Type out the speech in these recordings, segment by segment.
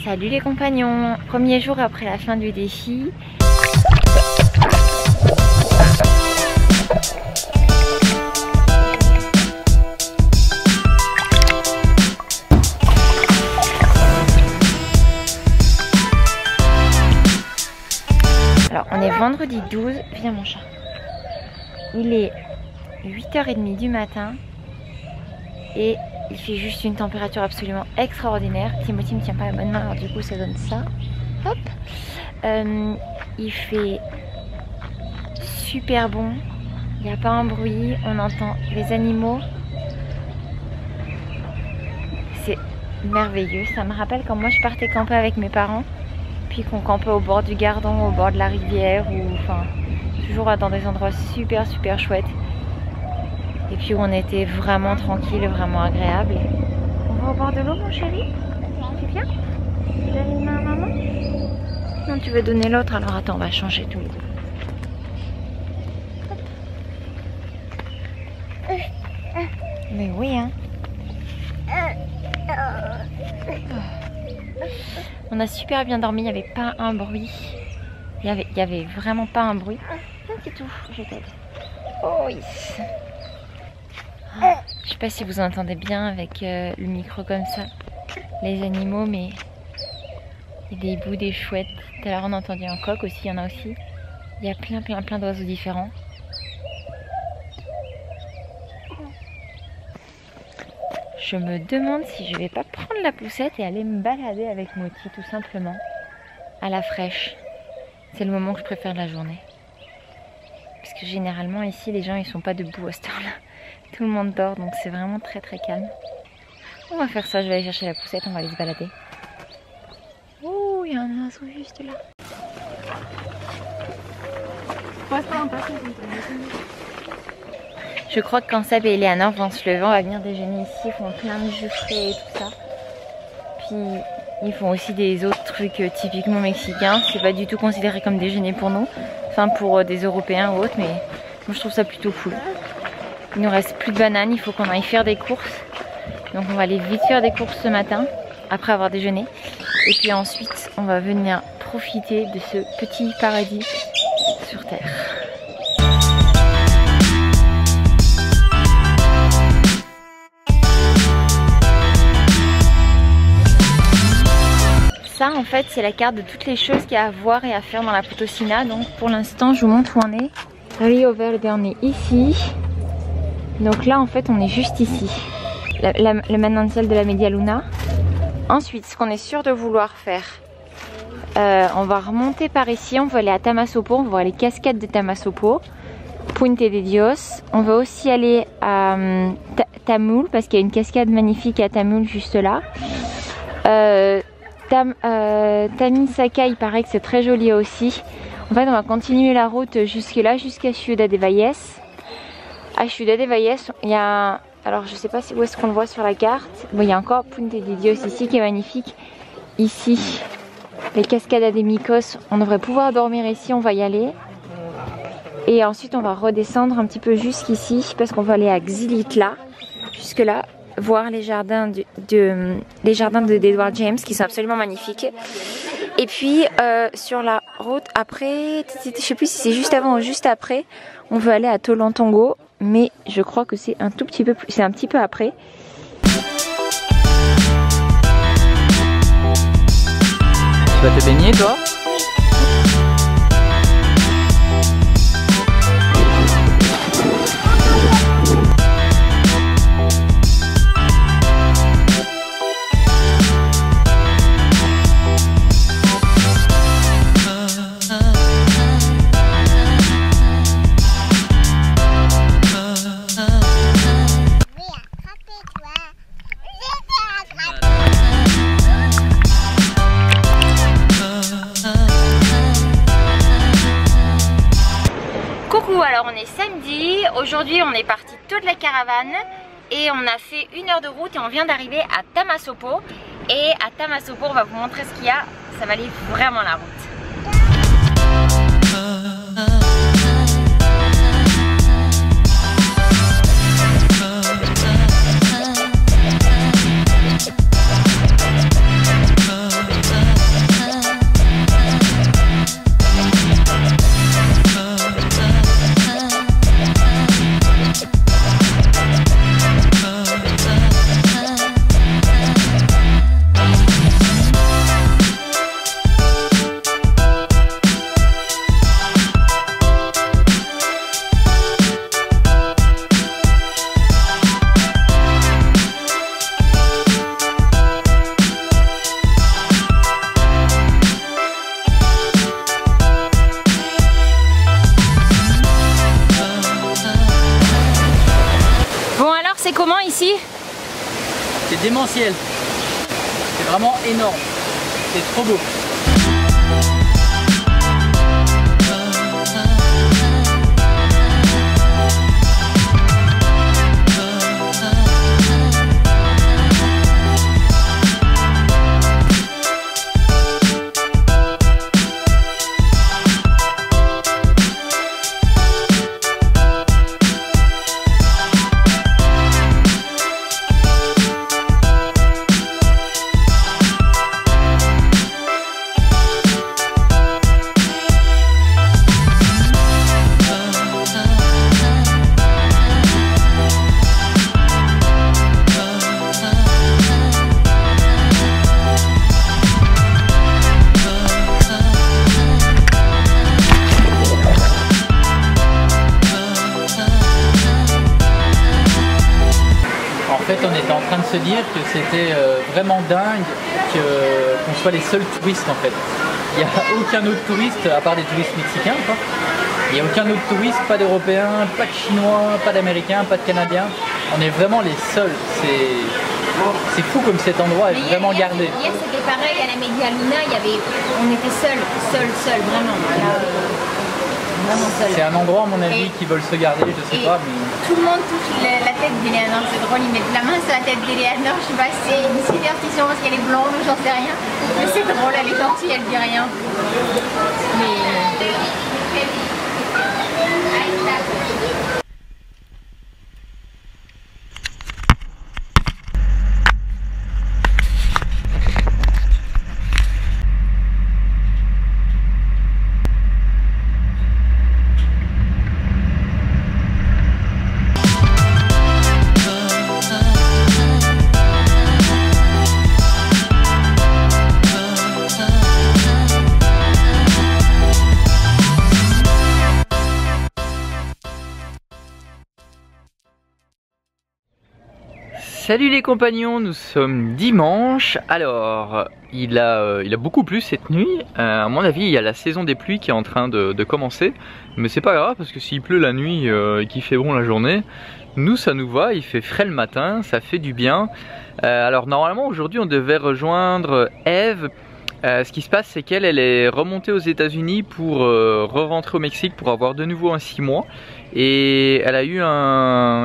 Salut les compagnons, premier jour après la fin du défi. Alors on est vendredi 12, viens mon chat. Il est 8h30 du matin et il fait juste une température absolument extraordinaire. Timothy ne tient pas la bonne main, alors du coup ça donne ça. Hop. Il fait super bon. Il n'y a pas un bruit. On entend les animaux. C'est merveilleux. Ça me rappelle quand moi je partais camper avec mes parents. Puis qu'on campait au bord du Gardon, au bord de la rivière. Ou enfin toujours dans des endroits super chouettes. Et puis où on était vraiment tranquille, vraiment agréable. On va au bord de l'eau mon chéri? Tu viens? Tu donnes une main à maman? Non, tu veux donner l'autre? Alors attends, on va changer tous les deux. Mais oui hein. On a super bien dormi, il n'y avait pas un bruit. Il y avait vraiment pas un bruit. C'est tout, je t'aide. Oh oui. Je sais pas si vous entendez bien avec le micro comme ça, les animaux, mais il y a des hiboux, des chouettes. Tout à l'heure on a entendu un coq aussi, il y en a aussi. Il y a plein d'oiseaux différents. Je me demande si je vais pas prendre la poussette et aller me balader avec Moti tout simplement à la fraîche. C'est le moment que je préfère de la journée. Parce que généralement ici les gens ils sont pas debout à cette heure-là. Tout le monde dort donc c'est vraiment très calme. On va faire ça, je vais aller chercher la poussette, on va aller se balader. Oh, il y a un oiseau juste là. Je crois que quand Seb et Eleanor vont se lever, on va venir déjeuner ici, ils font plein de jus frais et tout ça. Puis ils font aussi des autres trucs typiquement mexicains, c'est pas du tout considéré comme déjeuner pour nous. Enfin pour des Européens ou autres, mais moi je trouve ça plutôt cool. Il nous reste plus de bananes, il faut qu'on aille faire des courses. Donc on va aller vite faire des courses ce matin, après avoir déjeuné. Et puis ensuite, on va venir profiter de ce petit paradis sur Terre. Ça en fait, c'est la carte de toutes les choses qu'il y a à voir et à faire dans la Potosina. Donc pour l'instant, je vous montre où on est. Rio Verde, on est ici. Donc là en fait on est juste ici, le manantial de la Media Luna. Ensuite ce qu'on est sûr de vouloir faire, on va remonter par ici, on va aller à Tamasopo, on va voir les cascades de Tamasopo, Puente de Dios. On va aussi aller à Tamul parce qu'il y a une cascade magnifique à Tamul juste là. Tamisaka il paraît que c'est très joli aussi. En fait on va continuer la route jusque là, jusqu'à Ciudad de Valles. À Ciudad de Valles, il y a alors je sais pas où est-ce qu'on le voit sur la carte. Bon, il y a encore Puente de Dios ici qui est magnifique. Ici, les cascades des Micos, on devrait pouvoir dormir ici, on va y aller. Et ensuite on va redescendre un petit peu jusqu'ici parce qu'on va aller à Xilitla, jusque là, voir les jardins d'Edward James qui sont absolument magnifiques. Et puis sur la route après, je sais plus si c'est juste avant ou juste après, on veut aller à Tolantongo. Mais je crois que c'est un tout petit peu, c'est un petit peu après. Tu vas te baigner toi? Alors on est samedi, aujourd'hui on est parti toute la caravane et on a fait 1 heure de route et on vient d'arriver à Tamasopo. Et à Tamasopo on va vous montrer ce qu'il y a, ça valait vraiment la route. démentiel. C'est vraiment énorme. C'est trop beau. On était en train de se dire que c'était vraiment dingue qu'on soit les seuls touristes en fait. Il n'y a aucun autre touriste, à part des touristes mexicains, quoi. Il n'y a aucun autre touriste, pas d'Européens, pas de Chinois, pas d'Américains, pas de Canadiens. On est vraiment les seuls. C'est fou comme cet endroit est vraiment gardé. Hier c'était pareil à la Media Luna, on était seuls, vraiment. C'est un endroit à mon avis qui veulent se garder, je sais pas. Mais... Tout le monde touche la tête d'Eleanor, c'est drôle, ils mettent la main sur la tête d'Eleanor, je sais pas si c'est une superstition parce qu'elle est blonde ou j'en sais rien. Mais c'est drôle, elle est gentille, elle dit rien. Mais... Salut les compagnons, nous sommes dimanche. Alors, il a beaucoup plu cette nuit. À mon avis, il y a la saison des pluies qui est en train de commencer. Mais c'est pas grave parce que s'il pleut la nuit et qu'il fait bon la journée, nous ça nous va, il fait frais le matin, ça fait du bien. Alors normalement aujourd'hui on devait rejoindre Eve. Ce qui se passe c'est qu'elle est remontée aux États-Unis pour re-rentrer au Mexique pour avoir de nouveau un 6 mois. Et elle a eu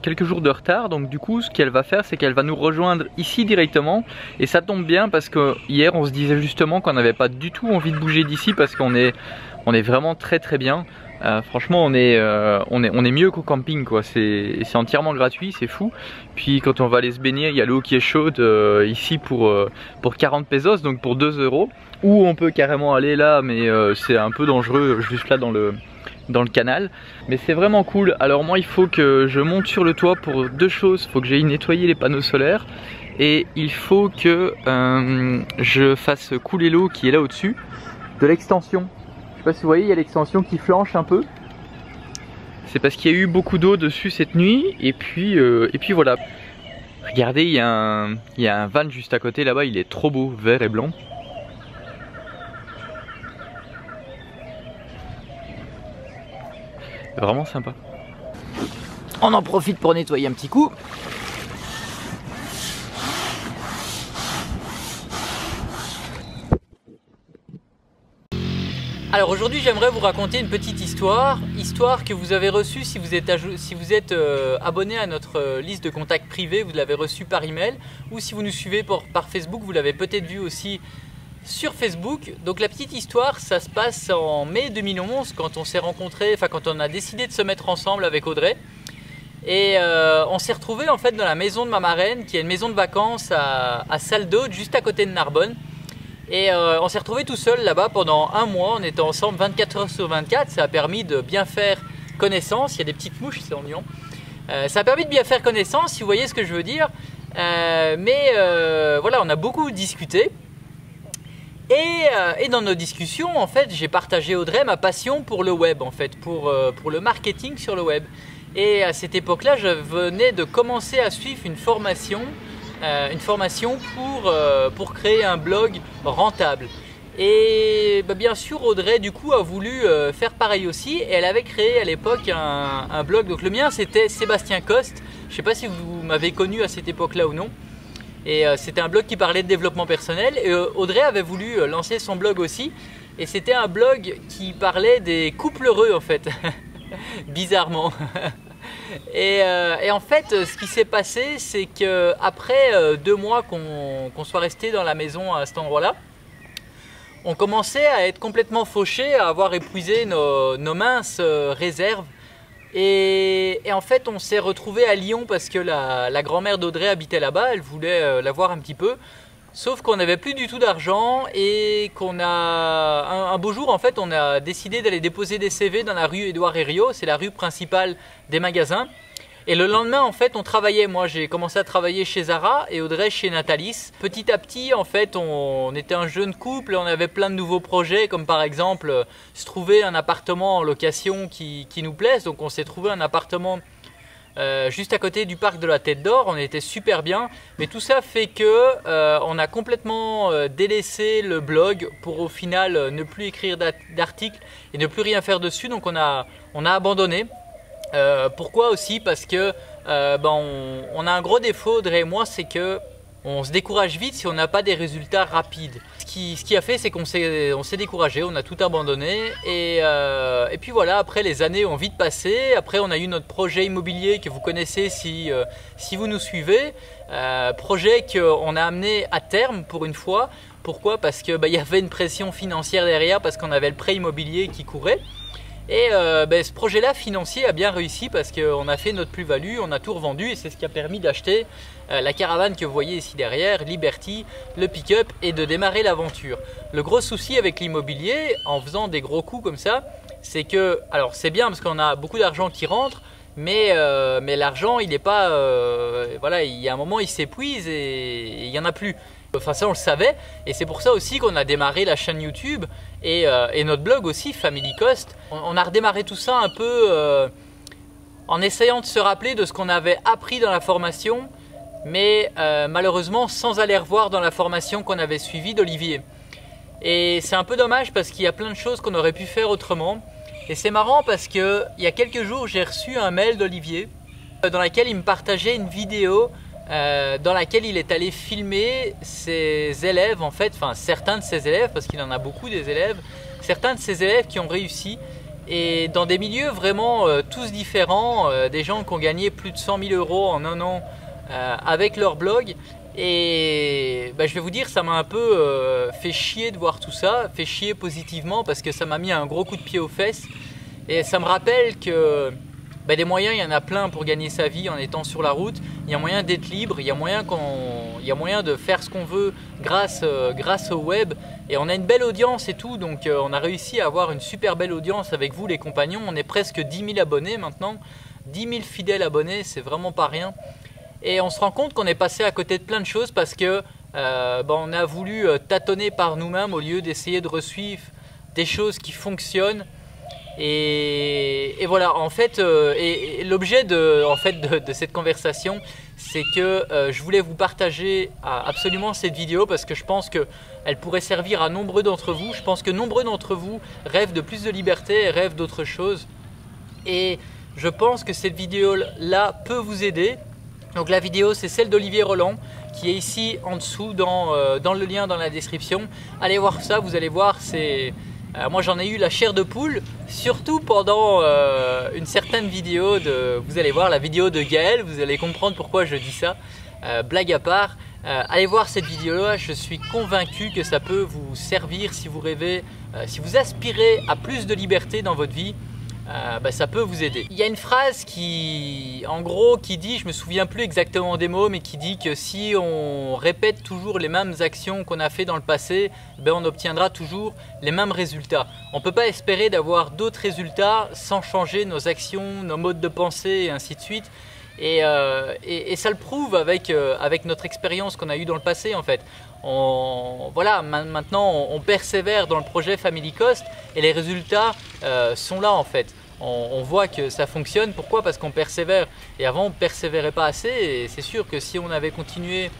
quelques jours de retard, donc du coup ce qu'elle va faire c'est qu'elle va nous rejoindre ici directement. Et ça tombe bien parce que hier on se disait justement qu'on n'avait pas du tout envie de bouger d'ici parce qu'on est vraiment très bien. Franchement on est mieux qu'au camping quoi, c'est entièrement gratuit, c'est fou. Puis quand on va aller se baigner, il y a l'eau qui est chaude ici pour 40 pesos, donc pour 2 €. Ou on peut carrément aller là, mais c'est un peu dangereux juste là dans le canal. Mais c'est vraiment cool. Alors moi il faut que je monte sur le toit pour deux choses. Il faut que j'aille nettoyer les panneaux solaires et il faut que je fasse couler l'eau qui est là au-dessus de l'extension. Je sais pas si vous voyez, il y a l'extension qui flanche un peu. C'est parce qu'il y a eu beaucoup d'eau dessus cette nuit. Et puis voilà. Regardez, il y a un van juste à côté là-bas, il est trop beau, vert et blanc. Vraiment sympa. On en profite pour nettoyer un petit coup. Alors aujourd'hui j'aimerais vous raconter une petite histoire que vous avez reçue si vous êtes abonné à notre liste de contacts privés, vous l'avez reçue par email, ou si vous nous suivez par Facebook, vous l'avez peut-être vu aussi sur Facebook. Donc la petite histoire, ça se passe en mai 2011 quand on s'est rencontrés, enfin quand on a décidé de se mettre ensemble avec Audrey. Et on s'est retrouvés en fait dans la maison de ma marraine, qui est une maison de vacances à Saldo, juste à côté de Narbonne. Et on s'est retrouvés tout seul là-bas pendant un mois, on était ensemble 24 heures sur 24, ça a permis de bien faire connaissance, il y a des petites mouches, c'est ennuyant. Ça a permis de bien faire connaissance, si vous voyez ce que je veux dire. Voilà, on a beaucoup discuté. Et dans nos discussions, en fait, j'ai partagé Audrey ma passion pour le web, en fait, pour le marketing sur le web. Et à cette époque-là, je venais de commencer à suivre une formation pour créer un blog rentable. Et bien sûr, Audrey du coup a voulu faire pareil aussi. Et elle avait créé à l'époque un blog. Donc le mien c'était Sébastien Coste. Je ne sais pas si vous m'avez connu à cette époque-là ou non. Et c'était un blog qui parlait de développement personnel. Et Audrey avait voulu lancer son blog aussi. Et c'était un blog qui parlait des couples heureux en fait, bizarrement. Et en fait, ce qui s'est passé, c'est qu'après 2 mois qu'on soit resté dans la maison à cet endroit-là, on commençait à être complètement fauchés, à avoir épuisé nos minces réserves. Et en fait, on s'est retrouvé à Lyon parce que la grand-mère d'Audrey habitait là-bas, elle voulait la voir un petit peu. Sauf qu'on n'avait plus du tout d'argent et qu'on a un beau jour en fait on a décidé d'aller déposer des CV dans la rue Édouard Herriot, c'est la rue principale des magasins. Et le lendemain en fait on travaillait, moi j'ai commencé à travailler chez Zara et Audrey chez Natalis. Petit à petit en fait on était un jeune couple, on avait plein de nouveaux projets comme par exemple se trouver un appartement en location qui nous plaise. Donc on s'est trouvé un appartement juste à côté du parc de la Tête d'Or, on était super bien, mais tout ça fait que on a complètement délaissé le blog pour au final ne plus écrire d'articles et ne plus rien faire dessus, donc on a abandonné. Pourquoi aussi? Parce que on a un gros défaut, Audrey et moi, c'est que on se décourage vite si on n'a pas des résultats rapides. Ce qui a fait, c'est qu'on s'est découragé, on a tout abandonné. Et puis voilà, après les années ont vite passé. Après, on a eu notre projet immobilier que vous connaissez si vous nous suivez. Projet qu'on a amené à terme pour une fois. Pourquoi? Parce qu'il y avait une pression financière derrière, parce qu'on avait le prêt immobilier qui courait. Et ce projet-là financier a bien réussi parce qu'on a fait notre plus-value, on a tout revendu et c'est ce qui a permis d'acheter la caravane que vous voyez ici derrière, Liberty, le pick-up et de démarrer l'aventure. Le gros souci avec l'immobilier, en faisant des gros coups comme ça, c'est que, alors c'est bien parce qu'on a beaucoup d'argent qui rentre, mais l'argent il n'est pas, voilà, il y a un moment il s'épuise et il n'y en a plus. Enfin ça on le savait et c'est pour ça aussi qu'on a démarré la chaîne YouTube et notre blog aussi, Family Cost. On a redémarré tout ça un peu en essayant de se rappeler de ce qu'on avait appris dans la formation, mais malheureusement sans aller revoir dans la formation qu'on avait suivie d'Olivier. Et c'est un peu dommage parce qu'il y a plein de choses qu'on aurait pu faire autrement. Et c'est marrant parce qu'il y a quelques jours j'ai reçu un mail d'Olivier dans laquelle il me partageait une vidéo dans laquelle il est allé filmer ses élèves, en fait, enfin certains de ses élèves, parce qu'il en a beaucoup des élèves, certains de ses élèves qui ont réussi, et dans des milieux vraiment tous différents, des gens qui ont gagné plus de 100 000 € en un an avec leur blog. Et je vais vous dire, ça m'a un peu fait chier de voir tout ça, fait chier positivement, parce que ça m'a mis un gros coup de pied aux fesses, et ça me rappelle que des moyens, il y en a plein pour gagner sa vie en étant sur la route. Il y a moyen d'être libre, il y a moyen de faire ce qu'on veut grâce au web. Et on a une belle audience et tout, donc on a réussi à avoir une super belle audience avec vous les compagnons. On est presque 10 000 abonnés maintenant, 10 000 fidèles abonnés, c'est vraiment pas rien. Et on se rend compte qu'on est passé à côté de plein de choses parce que on a voulu tâtonner par nous-mêmes au lieu d'essayer de resuivre des choses qui fonctionnent. Et voilà, en fait, l'objet de cette conversation, c'est que je voulais vous partager absolument cette vidéo parce que je pense qu'elle pourrait servir à nombreux d'entre vous. Je pense que nombreux d'entre vous rêvent de plus de liberté, rêvent d'autre chose. Et je pense que cette vidéo-là peut vous aider. Donc la vidéo, c'est celle d'Olivier Roland qui est ici en dessous dans le lien dans la description. Allez voir ça, vous allez voir, c'est... moi j'en ai eu la chair de poule, surtout pendant une certaine vidéo vous allez voir la vidéo de Gaël, vous allez comprendre pourquoi je dis ça, blague à part. Allez voir cette vidéo là, je suis convaincu que ça peut vous servir si vous rêvez, si vous aspirez à plus de liberté dans votre vie. Ça peut vous aider. Il y a une phrase qui dit, je me souviens plus exactement des mots, mais qui dit que si on répète toujours les mêmes actions qu'on a fait dans le passé, on obtiendra toujours les mêmes résultats. On ne peut pas espérer d'avoir d'autres résultats sans changer nos actions, nos modes de pensée et ainsi de suite. Et ça le prouve avec notre expérience qu'on a eue dans le passé en fait. Voilà, maintenant on persévère dans le projet Family Cost et les résultats sont là en fait. On voit que ça fonctionne. Pourquoi? Parce qu'on persévère. Et avant on ne persévérait pas assez et c'est sûr que si on avait continué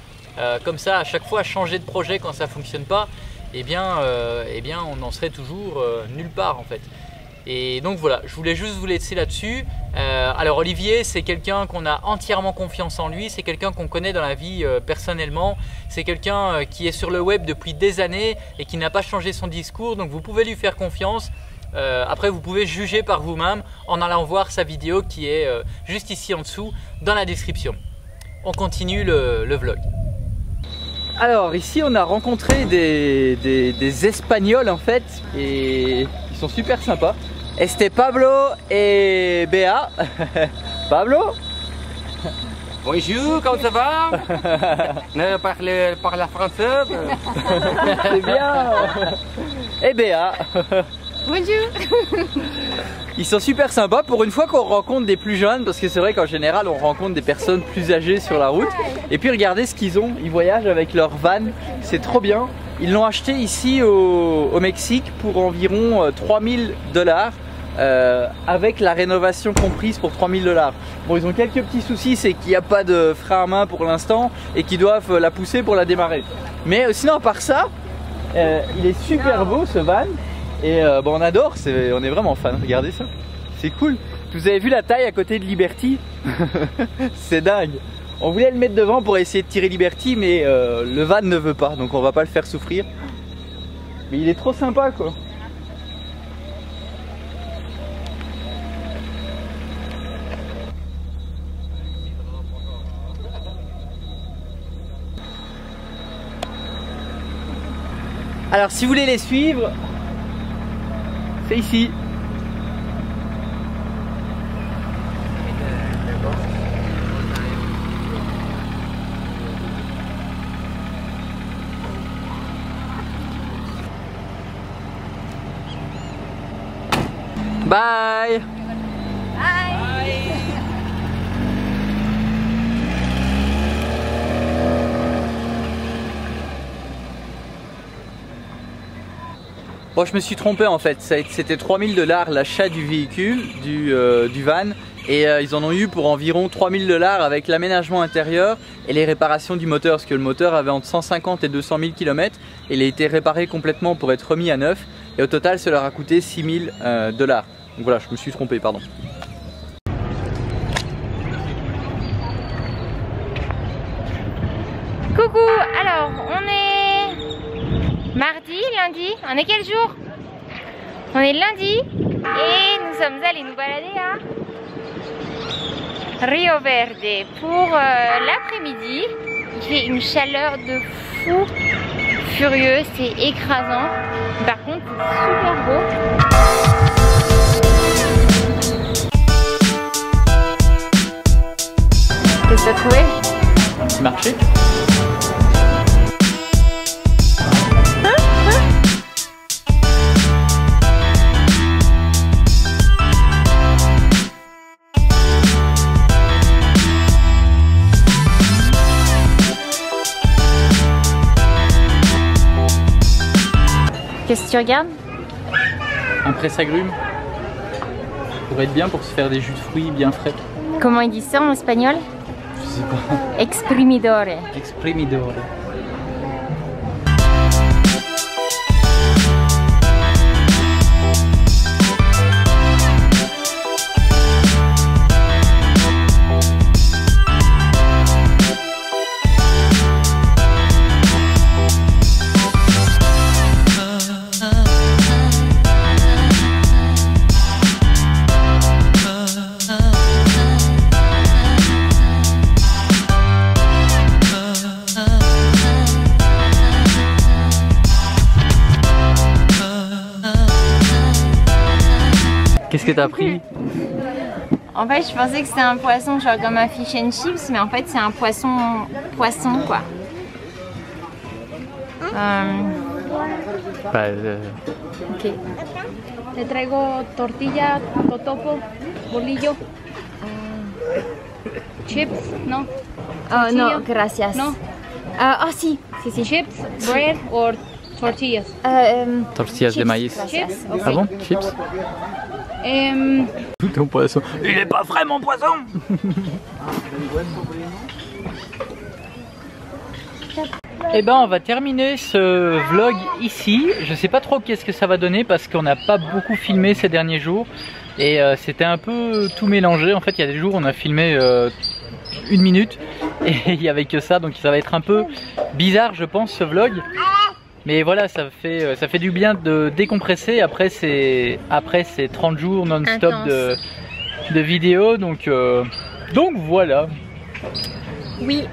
comme ça à chaque fois à changer de projet quand ça ne fonctionne pas, on en serait toujours nulle part en fait. Et donc voilà, je voulais juste vous laisser là-dessus. Alors Olivier, c'est quelqu'un qu'on a entièrement confiance en lui, c'est quelqu'un qu'on connaît dans la vie personnellement, c'est quelqu'un qui est sur le web depuis des années et qui n'a pas changé son discours, donc vous pouvez lui faire confiance. Après vous pouvez juger par vous-même en allant voir sa vidéo qui est juste ici en dessous dans la description. On continue le vlog. Alors ici on a rencontré des Espagnols en fait et ils sont super sympas. C'était Pablo et Béa. Pablo? Bonjour, comment ça va? Ne parle français. C'est bien. Et Béa. Bonjour. Ils sont super sympas pour une fois qu'on rencontre des plus jeunes, parce que c'est vrai qu'en général on rencontre des personnes plus âgées sur la route. Et puis regardez ce qu'ils ont, ils voyagent avec leur van, c'est trop bien. Ils l'ont acheté ici au Mexique pour environ 3000 $, avec la rénovation comprise pour 3000 $. Bon, ils ont quelques petits soucis, c'est qu'il n'y a pas de frein à main pour l'instant et qu'ils doivent la pousser pour la démarrer. Mais sinon à part ça, il est super beau ce van. Et bon, on adore, on est vraiment fan, regardez ça, c'est cool. Vous avez vu la taille à côté de Liberty? C'est dingue. On voulait le mettre devant pour essayer de tirer Liberty, mais le van ne veut pas, donc on va pas le faire souffrir. Mais il est trop sympa quoi. Alors si vous voulez les suivre, c'est ici. Bye. Bon, je me suis trompé en fait, c'était 3000 $ l'achat du véhicule, du van, et ils en ont eu pour environ 3000 $ avec l'aménagement intérieur et les réparations du moteur, parce que le moteur avait entre 150 et 200 000 km et il a été réparé complètement pour être remis à neuf, et au total ça leur a coûté 6000 $. Donc voilà, je me suis trompé, pardon. Coucou, alors on est mardi, lundi, on est quel jour? On est lundi et nous sommes allés nous balader à Rio Verde pour l'après-midi. Il fait une chaleur de fou furieux, c'est écrasant. Par contre, c'est super beau. Qu'est-ce que tu as trouvé? Marché. Qu'est-ce que tu regardes? Un presse-agrumes. Ça pourrait être bien pour se faire des jus de fruits bien frais. Comment ils disent ça en espagnol? Je sais pas. Exprimidore. Exprimidore. Qu'est-ce que t'as pris? En fait, je pensais que c'était un poisson genre comme un fish and chips, mais en fait, c'est un poisson quoi. Ok. Te traigo tortilla, totopo, bolillo, chips, no? Oh non, gracias. No? Oh si. Chips, bread or tortillas? Tortillas de maïs. Chips? Okay. Ah bon? Chips? Tout ton poisson. Il est pas vraiment poisson. Et ben on va terminer ce vlog ici. Je sais pas trop qu'est-ce que ça va donner parce qu'on n'a pas beaucoup filmé ces derniers jours. Et c'était un peu tout mélangé. En fait il y a des jours où on a filmé 1 minute et il n'y avait que ça. Donc ça va être un peu bizarre je pense ce vlog. Mais voilà, ça fait du bien de décompresser après ces 30 jours non-stop de vidéos. Donc voilà. Oui.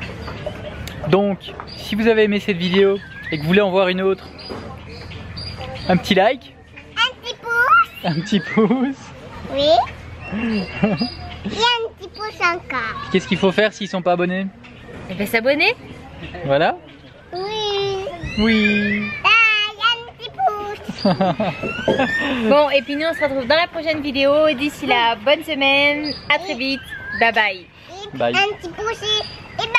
Donc si vous avez aimé cette vidéo et que vous voulez en voir une autre, un petit like. Un petit pouce. Oui. Et un petit pouce encore. Qu'est-ce qu'il faut faire s'ils sont pas abonnés? Et bien s'abonner. Voilà. Oui. Oui. Un petit pouce. Bon, et puis nous on se retrouve dans la prochaine vidéo. D'ici là, bonne semaine. À très vite. Bye bye. Bye. Un petit pouce et bye.